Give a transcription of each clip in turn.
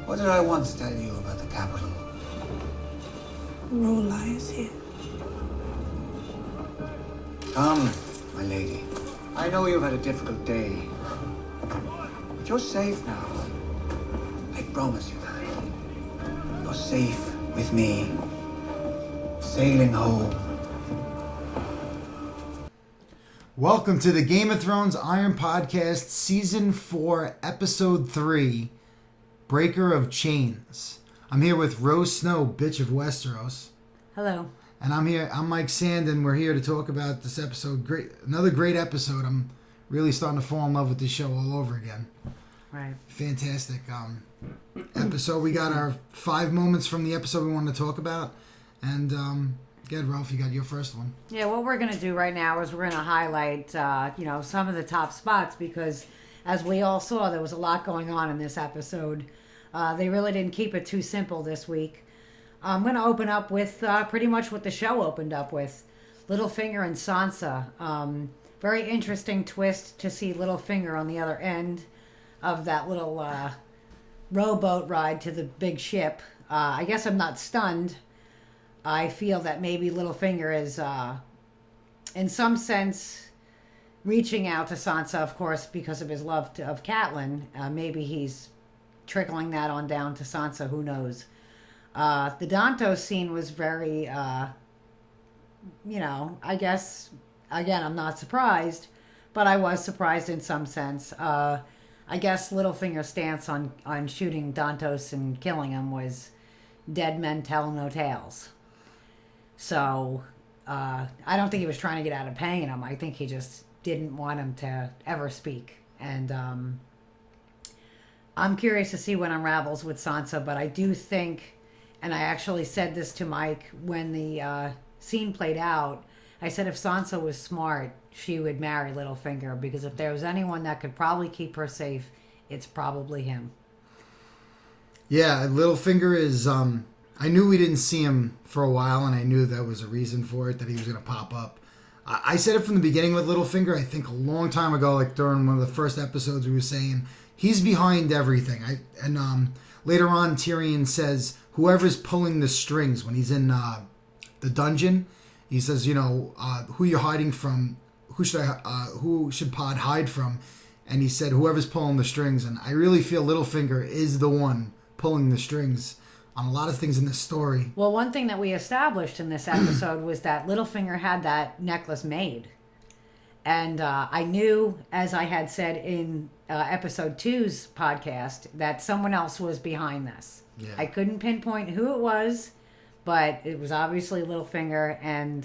What did I once tell you about the capital? Rule lies here. Come, my lady. I know you've had a difficult day. But you're safe now. I promise you that. You're safe with me. Sailing home. Welcome to the Game of Thrones Iron Podcast, Season 4, Episode 3, Breaker of Chains. I'm here with Rose Snow, bitch of Westeros. Hello. And I'm Mike Sandin. We're here to talk about this episode. Another great episode. I'm really starting to fall in love with this show all over again. Right. Fantastic episode. We got our 5 moments from the episode we wanted to talk about. And, good, Ralph, you got your first one. Yeah, what we're going to do right now is we're going to highlight, some of the top spots because, as we all saw, there was a lot going on in this episode. They really didn't keep it too simple this week. I'm going to open up with pretty much what the show opened up with. Littlefinger and Sansa. Very interesting twist to see Littlefinger on the other end of that little rowboat ride to the big ship. I guess I'm not stunned. I feel that maybe Littlefinger is, in some sense, reaching out to Sansa, of course, because of his love of Catelyn. Maybe he's trickling that on down to Sansa. Who knows? The Dantos scene was very, I guess, again, I'm not surprised, but I was surprised in some sense. I guess Littlefinger's stance on shooting Dantos and killing him was dead men tell no tales. So, I don't think he was trying to get out of paying him. I think he just didn't want him to ever speak. And I'm curious to see what unravels with Sansa, but I do think, and I actually said this to Mike when the scene played out, I said if Sansa was smart, she would marry Littlefinger, because if there was anyone that could probably keep her safe, it's probably him. Yeah, Littlefinger is... I knew we didn't see him for a while, and I knew there was a reason for it, that he was going to pop up. I said it from the beginning with Littlefinger, I think a long time ago, like during one of the first episodes, we were saying, he's behind everything. Later on, Tyrion says, whoever's pulling the strings when he's in the dungeon, he says, who you're hiding from, who should Pod hide from? And he said, whoever's pulling the strings. And I really feel Littlefinger is the one pulling the strings on a lot of things in this story. Well, one thing that we established in this episode was that Littlefinger had that necklace made. And I knew, as I had said in episode 2's podcast, that someone else was behind this. Yeah. I couldn't pinpoint who it was, but it was obviously Littlefinger. And,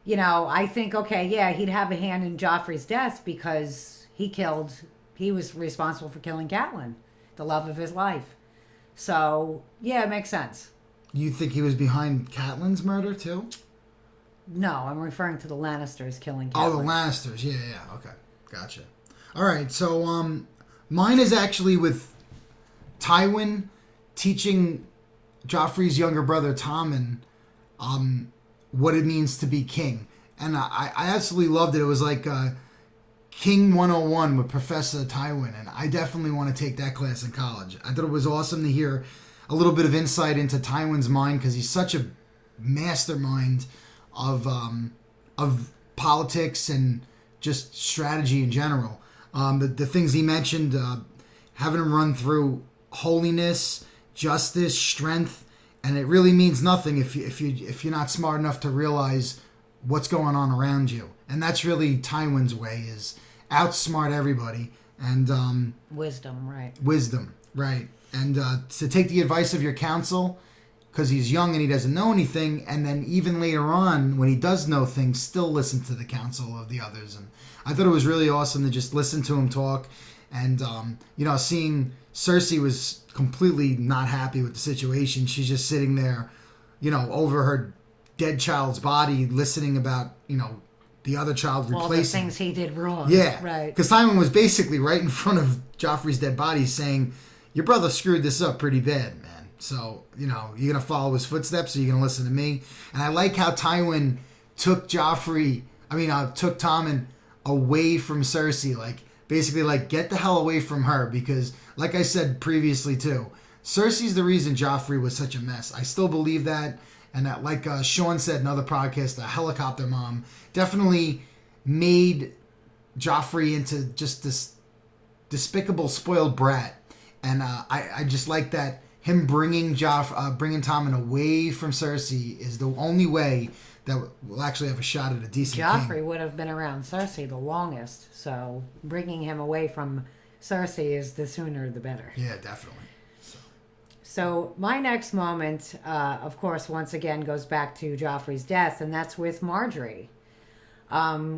I think, okay, yeah, he'd have a hand in Joffrey's death because he was responsible for killing Catelyn, the love of his life. So, yeah, it makes sense. You think he was behind Catelyn's murder, too? No, I'm referring to the Lannisters killing Catelyn. Oh, the Lannisters. Yeah. Okay. Gotcha. All right. So, mine is actually with Tywin teaching Joffrey's younger brother, Tommen, what it means to be king. And I absolutely loved it. It was like King 101 with Professor Tywin, and I definitely want to take that class in college. I thought it was awesome to hear a little bit of insight into Tywin's mind, because he's such a mastermind of politics and just strategy in general. The things he mentioned, having him run through holiness, justice, strength, and it really means nothing if you're not smart enough to realize what's going on around you. And that's really Tywin's way, is outsmart everybody. And wisdom, right. And to take the advice of your counsel, because he's young and he doesn't know anything, and then even later on, when he does know things, still listen to the counsel of the others. And I thought it was really awesome to just listen to him talk. And, seeing Cersei was completely not happy with the situation. She's just sitting there, over her dead child's body, listening about, the other child replacing. All the things he did wrong. Yeah. Right. Because Tywin was basically right in front of Joffrey's dead body saying, your brother screwed this up pretty bad, man. So, you're going to follow his footsteps, or you're going to listen to me. And I like how Tywin took Tommen away from Cersei. Like, basically, get the hell away from her. Because, like I said previously, too, Cersei's the reason Joffrey was such a mess. I still believe that. And that, like Sean said in another podcast, the helicopter mom definitely made Joffrey into just this despicable, spoiled brat. And I just like that him bringing Tommen away from Cersei is the only way that we'll actually have a shot at a decent Joffrey king. would have been around Cersei the longest, so bringing him away from Cersei is the sooner the better. Yeah, definitely. So my next moment, of course, once again goes back to Joffrey's death, and that's with Marjorie.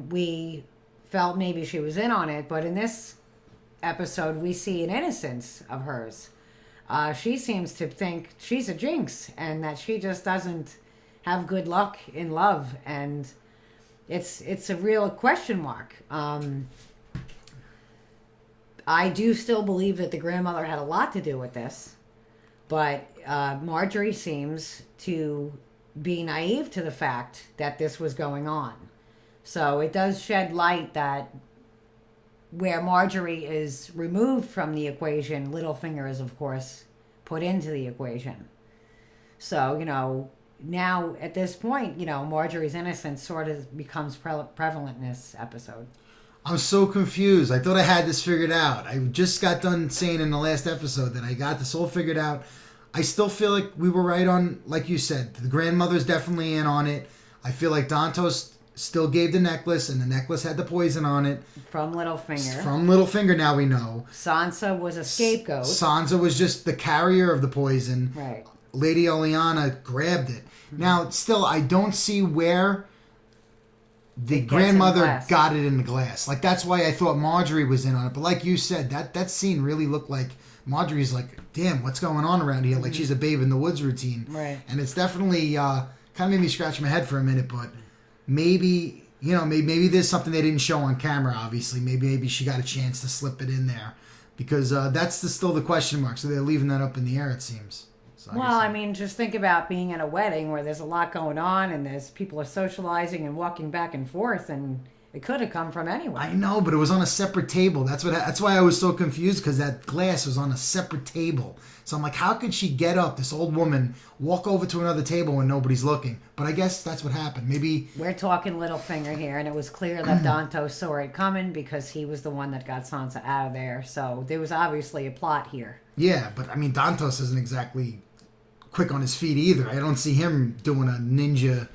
We felt maybe she was in on it, but in this episode, we see an innocence of hers. She seems to think she's a jinx, and that she just doesn't have good luck in love, and it's a real question mark. I do still believe that the grandmother had a lot to do with this. But Marjorie seems to be naive to the fact that this was going on. So it does shed light that where Marjorie is removed from the equation, Littlefinger is, of course, put into the equation. So, now at this point, Marjorie's innocence sort of becomes prevalent in this episode. I'm so confused. I thought I had this figured out. I just got done saying in the last episode that I got this all figured out. I still feel like we were right on, like you said. The grandmother's definitely in on it. I feel like Dantos still gave the necklace, and the necklace had the poison on it. From Littlefinger. From Littlefinger, now we know. Sansa was a scapegoat. Sansa was just the carrier of the poison. Right. Lady Olenna grabbed it. Now, still, I don't see where the grandmother got it in the glass. Like, that's why I thought Marjorie was in on it. But like you said, that scene really looked like Marjorie's like, damn, what's going on around here? Like, she's a babe in the woods routine. Right. And it's definitely kind of made me scratch my head for a minute, but maybe, maybe there's something they didn't show on camera, obviously. Maybe she got a chance to slip it in there. Because that's still the question mark. So they're leaving that up in the air, it seems. So just think about being at a wedding where there's a lot going on and there's people are socializing and walking back and forth, and it could have come from anywhere. I know, but it was on a separate table. That's why I was so confused, because that glass was on a separate table. So I'm like, how could she get up, this old woman, walk over to another table when nobody's looking? But I guess that's what happened. Maybe we're talking Littlefinger here, and it was clear that Dantos saw it coming because he was the one that got Sansa out of there. So there was obviously a plot here. Yeah, but I mean, Dantos isn't exactly quick on his feet either. I don't see him doing a ninja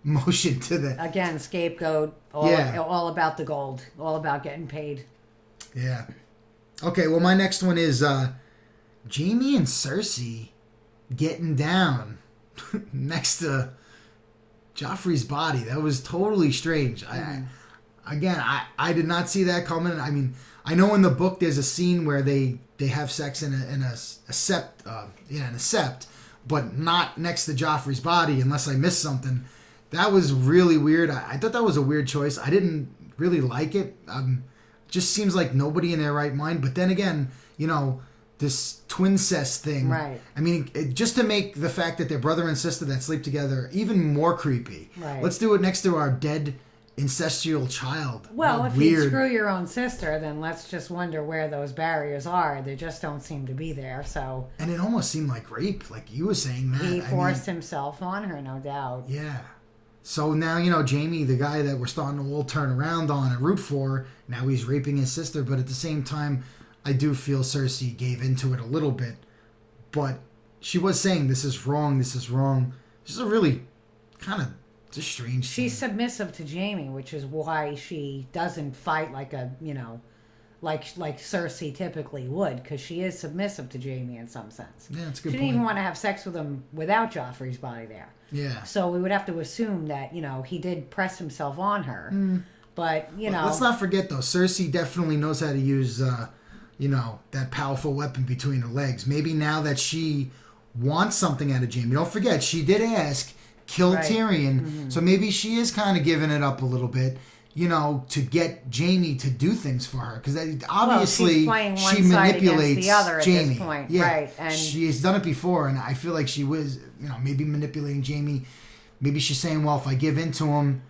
motion to the... Again, scapegoat, all about the gold, all about getting paid. Yeah. Okay, well, my next one is Jaime and Cersei getting down next to Joffrey's body. That was totally strange. I did not see that coming. I mean, I know in the book there's a scene where they have sex in a sept, but not next to Joffrey's body unless I missed something. That was really weird. I thought that was a weird choice. I didn't really like it. Just seems like nobody in their right mind. But then again, this twincest thing. Right. I mean, just to make the fact that they're brother and sister that sleep together even more creepy. Right. Let's do it next to our dead incestual child. Well, How if weird. you screw your own sister, then let's just wonder where those barriers are. They just don't seem to be there. So. And it almost seemed like rape, like you were saying that. He forced himself on her, no doubt. Yeah. So now, Jaime, the guy that we're starting to all turn around on and root for, now he's raping his sister. But at the same time, I do feel Cersei gave into it a little bit. But she was saying, this is wrong, this is wrong. This is a really kind of just strange She's thing. submissive to Jaime, which is why she doesn't fight like like Cersei typically would, because she is submissive to Jaime in some sense. Yeah, that's a good She point. didn't even want to have sex with him without Joffrey's body there. Yeah. So we would have to assume that, he did press himself on her. But, Let's not forget, though, Cersei definitely knows how to use, that powerful weapon between her legs. Maybe now that she wants something out of Jaime. Don't forget, she did ask, kill Tyrion. Mm-hmm. So maybe she is kind of giving it up a little bit, to get Jaime to do things for her. Because obviously she manipulates the other at Jaime. This point. Yeah, right. And she's done it before, and I feel like she was, maybe manipulating Jaime. Maybe she's saying, well, if I give in to him,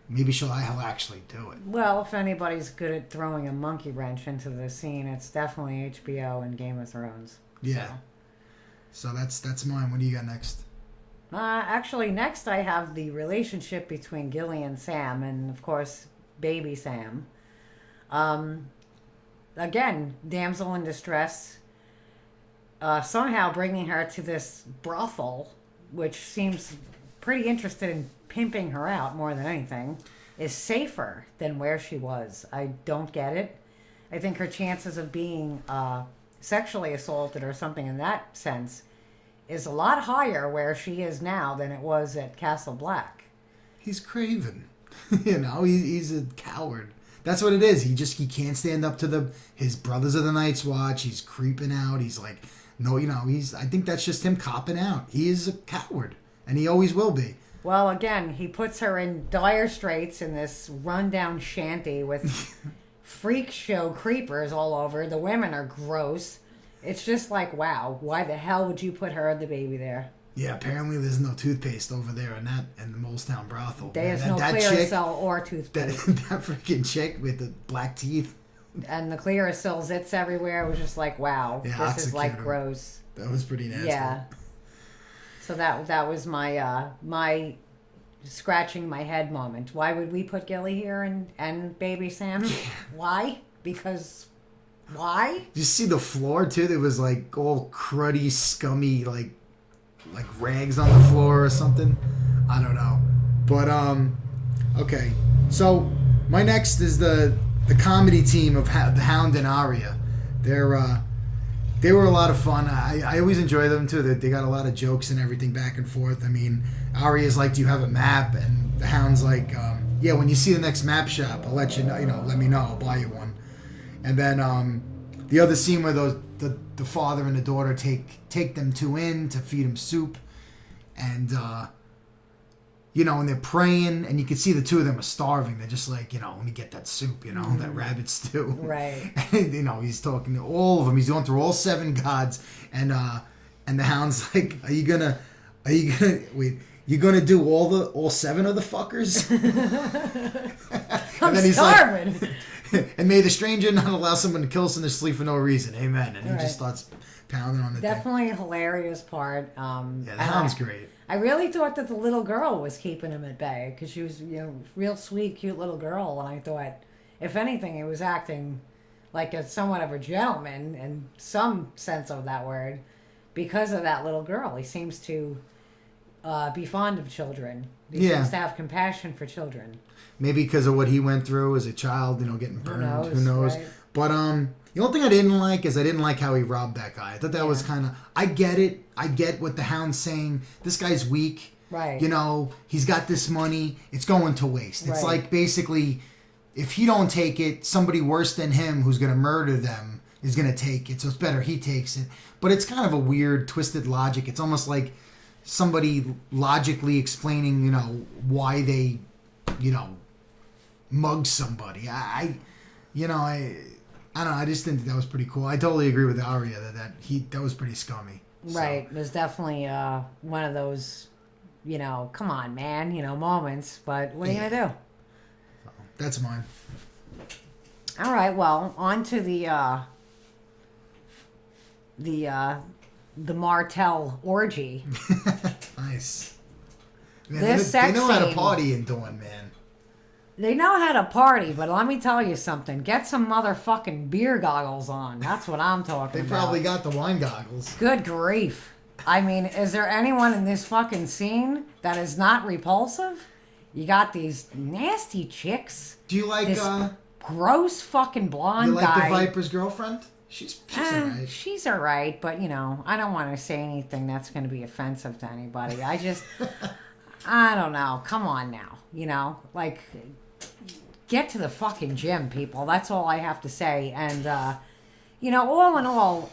maybe he'll actually do it. Well, if anybody's good at throwing a monkey wrench into the scene, it's definitely HBO and Game of Thrones. Yeah. So. So that's mine. What do you got next? Actually, next I have the relationship between Gilly and Sam, and of course, baby Sam. Again, damsel in distress. Somehow bringing her to this brothel, which seems pretty interested in pimping her out more than anything, is safer than where she was. I don't get it. I think her chances of being sexually assaulted or something in that sense is a lot higher where she is now than it was at Castle Black. He's craven. He's a coward. That's what it is. He can't stand up to his brothers of the Night's Watch. He's creeping out. He's like, no, I think that's just him copping out. He is a coward, and he always will be. Well, again, he puts her in dire straits in this rundown shanty with freak show creepers all over. The women are gross. It's just like, wow, why the hell would you put her and the baby there? Yeah, apparently there's no toothpaste over there in the Molestown brothel. There's no Clearasil or toothpaste. That freaking chick with the black teeth. And the Clearasil zits everywhere. It was just like, wow, yeah, this is like gross. That was pretty nasty. Yeah. So that was my my scratching my head moment. Why would we put Gilly here and baby Sam? Why? Because why? Did you see the floor too? There was like all cruddy, scummy, like rags on the floor or something. I don't know. But okay. So my next is the comedy team of the Hound and Arya. They were a lot of fun. I always enjoy them too. They got a lot of jokes and everything back and forth. I mean, Arya's like, "Do you have a map?" And the Hound's like, "Yeah, when you see the next map shop, I'll let you know. Let me know. I'll buy you one." And then the other scene where the father and the daughter take them two in to feed them soup, and and they're praying, and you can see the two of them are starving. They're just like, let me get that soup, that rabbit stew. Right. And, he's talking to all of them. He's going through all 7 gods, and the Hound's like, are you gonna wait? You gonna do all 7 of the fuckers? I'm starving. Like, and may the stranger not allow someone to kill us in their sleep for no reason. Amen. And he right. just starts pounding on the Definitely a hilarious part. Yeah, the Hound's great. I really thought that the little girl was keeping him at bay because she was, real sweet, cute little girl. And I thought, if anything, he was acting like somewhat of a gentleman in some sense of that word because of that little girl. He seems to be fond of children. He seems to have compassion for children. Maybe because of what he went through as a child, getting burned. Who knows? Right? But the only thing I didn't like is I didn't like how he robbed that guy. I thought that was kind of... I get it. I get what the Hound's saying. This guy's weak. Right. He's got this money. It's going to waste. It's Right. like basically, if he don't take it, somebody worse than him who's going to murder them is going to take it. So it's better he takes it. But it's kind of a weird, twisted logic. It's almost like somebody logically explaining, why they, mugged somebody. I don't know. I just think that was pretty cool. I totally agree with Arya that was pretty scummy. Right. It was definitely one of those, come on, man, moments. But what are you going to do? So, that's mine. All right. Well, on to the Martell orgy. Nice. Man, This they sex know how to scene- party in Dawn, man. They know how to party, but let me tell you something. Get some motherfucking beer goggles on. That's what I'm talking They about. probably got the wine goggles. Good grief. I mean, is there anyone in this fucking scene that is not repulsive? You got these nasty chicks. Do you like This gross fucking blonde you like guy. the Viper's girlfriend? She's alright. She's alright, but I don't want to say anything that's going to be offensive to anybody. I just, I don't know. Come on now. Get to the fucking gym, people. That's all I have to say. And, all in all,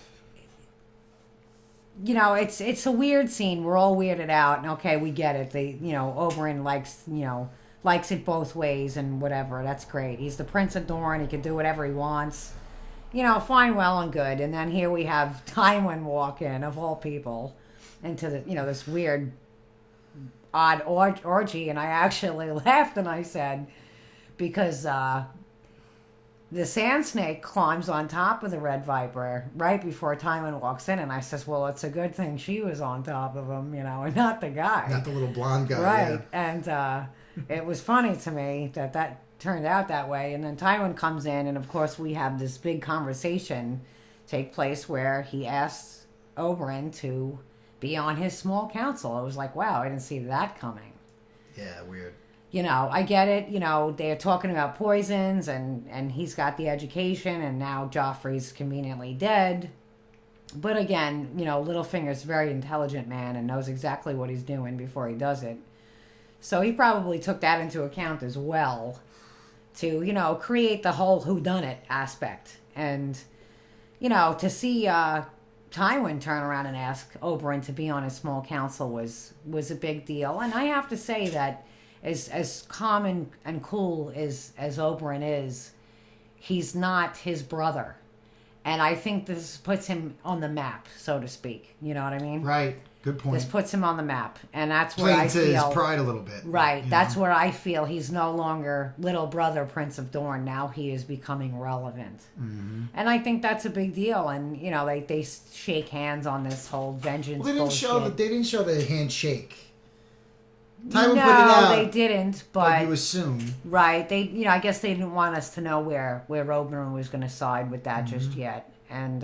it's a weird scene. We're all weirded out. And okay, we get it. Oberyn likes it both ways and whatever. That's great. He's the Prince of Dorne. He can do whatever he wants. Fine, well, and good. And then here we have Tywin walk in, of all people, into the, this weird, odd orgy. And I actually laughed and I said, because the the Sand Snake climbs on top of the Red Viper right before Tywin walks in, and I says, well, it's a good thing she was on top of him, and not the guy. Not the little blonde guy. Right. Yeah. And it was funny to me that turned out that way. And then Tywin comes in, and of course we have this big conversation take place where he asks Oberyn to be on his small council. It was like, wow, I didn't see that coming. Yeah, weird. I get it. They're talking about poisons, and he's got the education, and now Joffrey's conveniently dead. But again, Littlefinger's a very intelligent man and knows exactly what he's doing before he does it. So he probably took that into account as well to, create the whole whodunit aspect. And, to see Tywin turn around and ask Oberyn to be on his small council was a big deal. And I have to say that as calm and cool as Oberyn is, he's not his brother. And I think this puts him on the map, so to speak. You know what I mean? Right. Good point. This puts him on the map. And that's where Playing I to feel... his pride a little bit. Right. That's where I feel he's no longer little brother Prince of Dorne. Now he is becoming relevant. Mm-hmm. And I think that's a big deal. And, they shake hands on this whole vengeance bullshit. They didn't show the handshake. Tywin put it out, they didn't, but you assume. Right. They, I guess they didn't want us to know where Oberyn was going to side with that just yet. And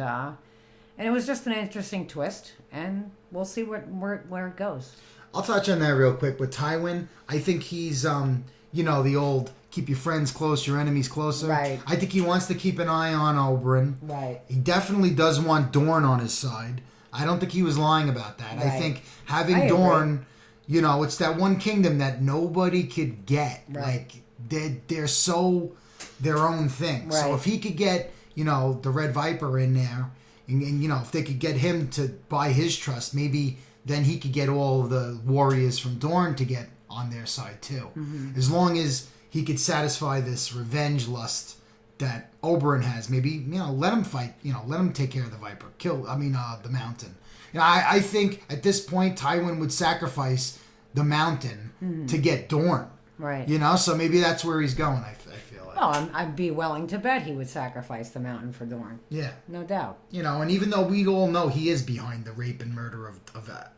it was just an interesting twist, and we'll see where it goes. I'll touch on that real quick. With Tywin, I think he's, the old keep your friends close, your enemies closer. Right. I think he wants to keep an eye on Oberyn. Right. He definitely does want Dorne on his side. I don't think he was lying about that. Right. I think having Dorne, it's that one kingdom that nobody could get. Right. Like, they're so their own thing. Right. So if he could get, the Red Viper in there, and if they could get him to buy his trust, maybe then he could get all of the warriors from Dorne to get on their side too. Mm-hmm. As long as he could satisfy this revenge lust that Oberyn has, maybe let him fight. Let him take care of the Viper. The Mountain. I think at this point Tywin would sacrifice the Mountain to get Dorne. Right. So maybe that's where he's going. I feel like. Well, I'd be willing to bet he would sacrifice the Mountain for Dorne. Yeah. No doubt. And even though we all know he is behind the rape and murder of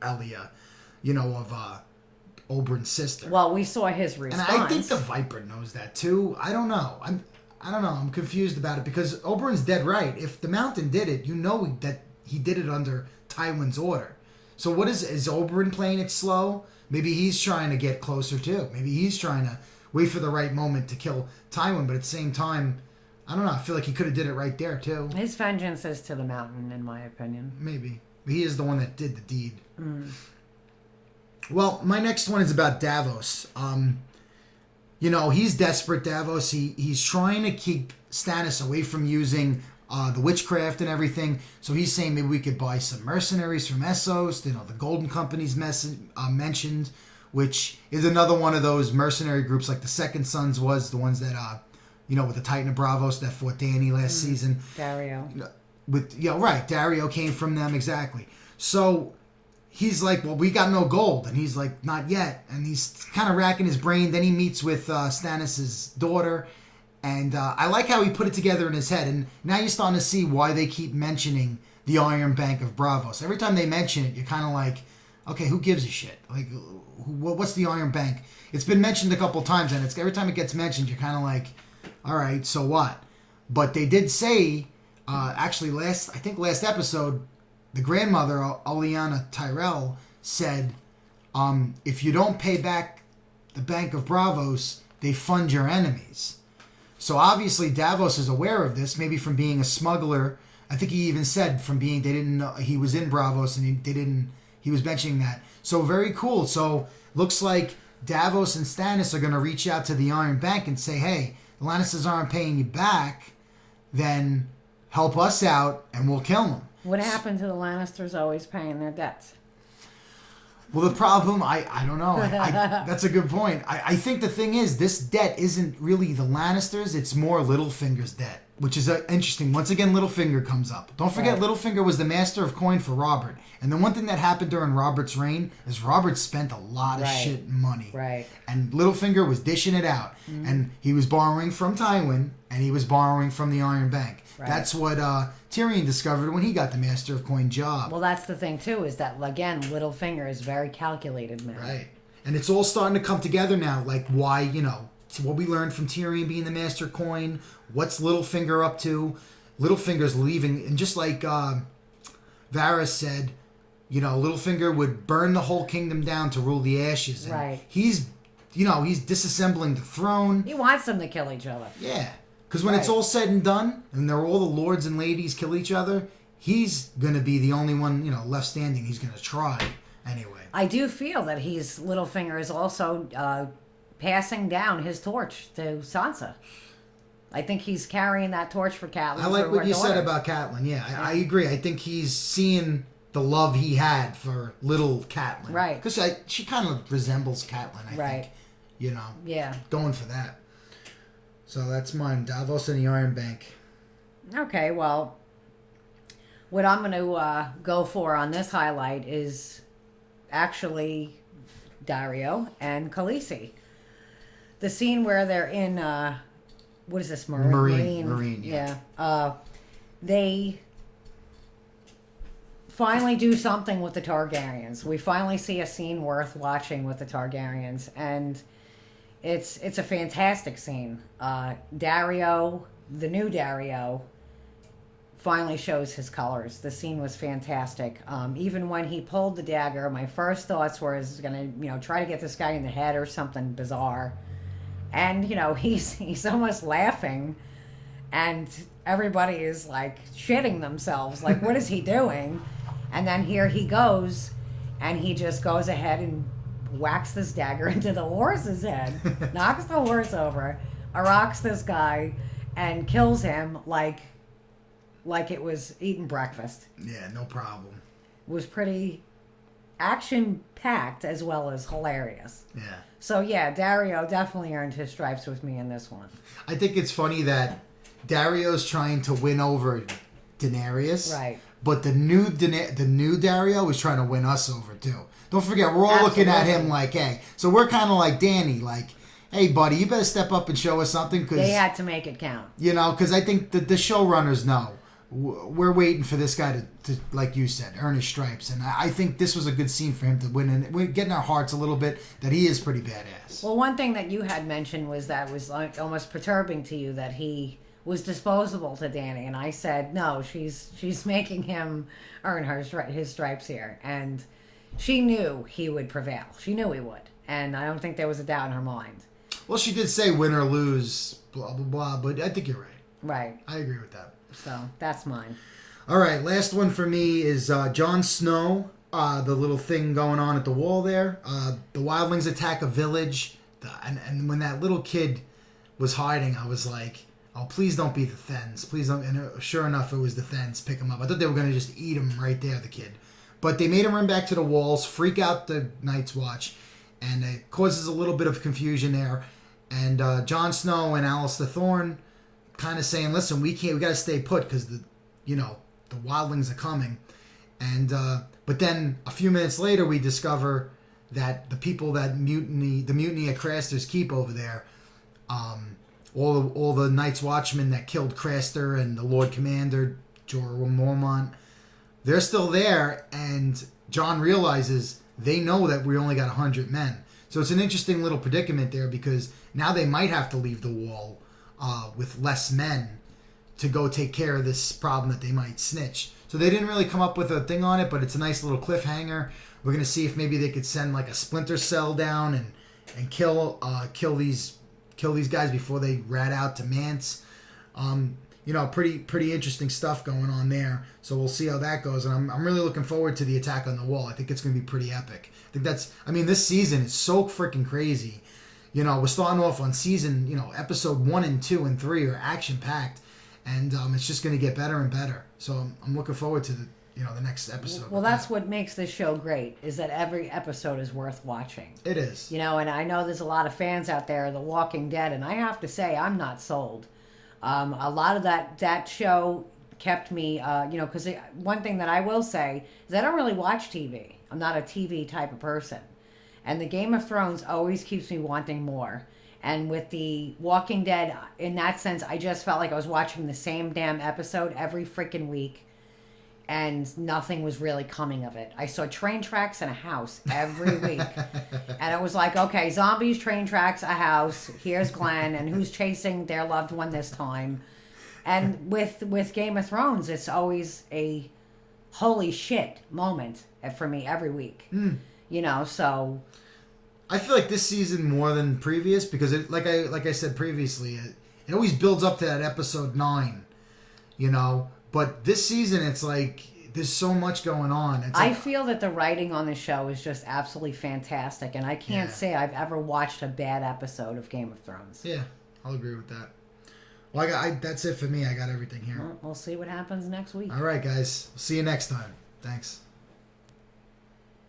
Elia, of Oberyn's sister. Well, we saw his response. And I think the Viper knows that too. I don't know. I don't know. I'm confused about it because Oberyn's dead right. If the Mountain did it, that he did it under Tywin's order. So what is Oberyn playing it slow? Maybe he's trying to get closer too. Maybe he's trying to wait for the right moment to kill Tywin, but at the same time, I don't know. I feel like he could have did it right there too. His vengeance is to the Mountain, in my opinion. Maybe. But he is the one that did the deed. Well, my next one is about Davos. He's desperate, Davos. He's trying to keep Stannis away from using the witchcraft and everything. So he's saying maybe we could buy some mercenaries from Essos. The Golden Company's mentioned, which is another one of those mercenary groups like the Second Sons was, the ones that, with the Titan of Braavos that fought Dany last season. Dario. Dario came from them, exactly. So he's like, well, we got no gold. And he's like, not yet. And he's kind of racking his brain. Then he meets with Stannis' daughter. And I like how he put it together in his head. And now you're starting to see why they keep mentioning the Iron Bank of Braavos. Every time they mention it, you're kind of like, okay, who gives a shit? Like, what's the Iron Bank? It's been mentioned a couple times, and every time it gets mentioned, you're kind of like, all right, so what? But they did say, actually, last episode, the grandmother, Olenna Tyrell, said, if you don't pay back the Bank of Braavos, they fund your enemies. So obviously Davos is aware of this, maybe from being a smuggler. I think he even said they didn't know he was in Braavos, and he was mentioning that. So very cool. So looks like Davos and Stannis are going to reach out to the Iron Bank and say, hey, the Lannisters aren't paying you back, then help us out and we'll kill them. What happened to the Lannisters always paying their debts? Well, the problem, I don't know. That's a good point. I think the thing is, this debt isn't really the Lannisters. It's more Littlefinger's debt. which is interesting. Once again, Littlefinger comes up. Don't forget, Right. Littlefinger was the master of coin for Robert. And the one thing that happened during Robert's reign is Robert spent a lot of Right. shit and money. Right. And Littlefinger was dishing it out. And he was borrowing from Tywin, and he was borrowing from the Iron Bank. Right. That's what Tyrion discovered when he got the master of coin job. Well, that's the thing too, is that again, Littlefinger is very calculated, man. Right. And it's all starting to come together now, like why, what we learned from Tyrion being the master coin, what's Littlefinger up to. Littlefinger's leaving, and just like Varys said, Littlefinger would burn the whole kingdom down to rule the Ashes. And Right. he's disassembling the throne. He wants them to kill each other. Yeah. Because when it's Right. all said and done, and all the lords and ladies kill each other, he's going to be the only one, left standing. He's going to try anyway. I do feel that Littlefinger is also passing down his torch to Sansa. I think he's carrying that torch for Catelyn. I like for what her you said daughter. about Catelyn. Yeah, I agree. I think he's seeing the love he had for little Catelyn. Right. Because she kind of resembles Catelyn, I Right. think. Yeah. Going for that. So that's mine. Davos and the Iron Bank. Okay, well, what I'm going to go for on this highlight is actually Dario and Khaleesi. The scene where they're in, what is this, Marine, yeah. They finally do something with the Targaryens. We finally see a scene worth watching with the Targaryens, and it's a fantastic scene. Dario, the new Dario, finally shows his colors. The scene was fantastic. Even when he pulled the dagger, my first thoughts were, is going to, try to get this guy in the head or something bizarre. And, he's almost laughing, and everybody is, like, shitting themselves. Like, what is he doing? And then here he goes, and he just goes ahead and whacks this dagger into the horse's head, knocks the horse over, rocks this guy, and kills him like it was eating breakfast. Yeah, no problem. It was pretty action-packed as well as hilarious. Yeah. So yeah, Dario definitely earned his stripes with me in this one. I think it's funny that Dario's trying to win over Daenerys. Right. But the new Dario is trying to win us over too. Don't forget, we're all looking at him like, hey. So we're kind of like Danny, like, hey, buddy, you better step up and show us something. Cause, They had to make it count. because I think the showrunners know. We're waiting for this guy to, like you said, earn his stripes. And I think this was a good scene for him to win. And we're getting our hearts a little bit that he is pretty badass. Well, one thing that you had mentioned was that was like almost perturbing to you that he was disposable to Danny, and I said no. She's making him earn his stripes here, and she knew he would prevail. She knew he would, and I don't think there was a doubt in her mind. Well, she did say win or lose, blah, blah, blah. But I think you're right. Right. I agree with that. So that's mine. All right, last one for me is Jon Snow. The little thing going on at the wall there. The wildlings attack a village, and when that little kid was hiding, I was like, "Oh, please don't be the Thenns. Please don't." And sure enough, it was the Thenns. Pick him up. I thought they were going to just eat him right there, the kid. But they made him run back to the walls, freak out the Night's Watch, and it causes a little bit of confusion there. And Jon Snow and Alistair Thorne kind of saying, "Listen, we got to stay put because the wildlings are coming." And but then a few minutes later, we discover that the people that the mutiny at Craster's Keep over there, all the Night's Watchmen that killed Craster and the Lord Commander Jorah Mormont, they're still there, and Jon realizes they know that we only got 100 men. So it's an interesting little predicament there because now they might have to leave the wall with less men to go take care of this problem that they might snitch. So they didn't really come up with a thing on it, but it's a nice little cliffhanger. We're going to see if maybe they could send like a splinter cell down and kill these guys before they rat out to Mance. Pretty interesting stuff going on there. So we'll see how that goes. And I'm really looking forward to the attack on the wall. I think it's going to be pretty epic. This season is so freaking crazy. We're starting off on season, episode 1 and 2 and 3 are action packed. And it's just going to get better and better. So I'm looking forward to the next episode. Well, that's what makes this show great, is that every episode is worth watching. It is. And I know there's a lot of fans out there of The Walking Dead, and I have to say, I'm not sold. A lot of that show kept me, because one thing that I will say is I don't really watch TV. I'm not a TV type of person. And the Game of Thrones always keeps me wanting more. And with the Walking Dead, in that sense, I just felt like I was watching the same damn episode every freaking week. And nothing was really coming of it. I saw train tracks and a house every week. And it was like, okay, zombies, train tracks, a house. Here's Glenn, and who's chasing their loved one this time. And with Game of Thrones, it's always a holy shit moment for me every week. So... I feel like this season more than previous because like I said previously, it always builds up to that episode 9, But this season, it's like there's so much going on. I feel that the writing on the show is just absolutely fantastic, and I can't say I've ever watched a bad episode of Game of Thrones. Yeah, I'll agree with that. Well, that's it for me. I got everything here. Well, we'll see what happens next week. All right, guys. See you next time. Thanks.